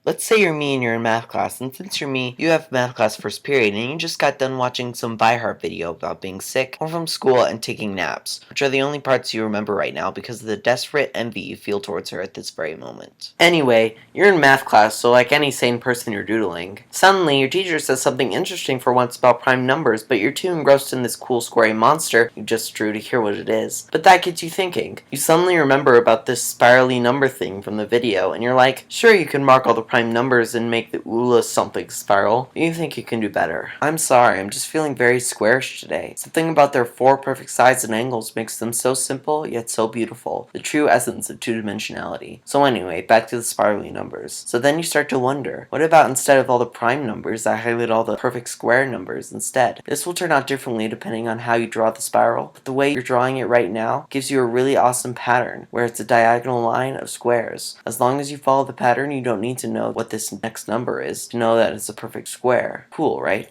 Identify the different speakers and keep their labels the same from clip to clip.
Speaker 1: Let's say you're me and you're in math class, and since you're me, you have math class first period, and you just got done watching some Vihart video about being sick, home from school, and taking naps, which are the only parts you remember right now because of the desperate envy you feel towards her at this very moment. Anyway, you're in math class, so like any sane person you're doodling, suddenly your teacher says something interesting for once about prime numbers, but you're too engrossed in this cool squarey monster you just drew to hear what it is. But that gets you thinking. You suddenly remember about this spirally number thing from the video, and you're like, sure, you can mark all the prime numbers and make the oola something spiral, but you think you can do better. I'm sorry, I'm just feeling very squarish today. Something about their four perfect sides and angles makes them so simple, yet so beautiful. The true essence of two-dimensionality. So anyway, back to the spirally numbers. So then you start to wonder, what about instead of all the prime numbers, I highlight all the perfect square numbers instead? This will turn out differently depending on how you draw the spiral, but the way you're drawing it right now gives you a really awesome pattern, where it's a diagonal line of squares. As long as you follow the pattern, you don't need to know what this next number is to know that it's a perfect square. Cool, right?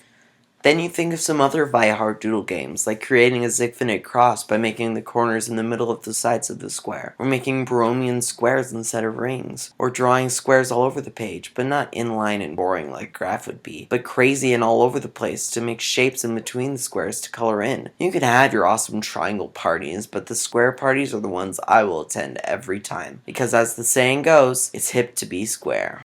Speaker 1: Then you think of some other Vihart doodle games, like creating a Zigfinite cross by making the corners in the middle of the sides of the square, or making Bromian squares instead of rings, or drawing squares all over the page, but not inline and boring like a graph would be, but crazy and all over the place to make shapes in between the squares to color in. You can have your awesome triangle parties, but the square parties are the ones I will attend every time, because as the saying goes, it's hip to be square.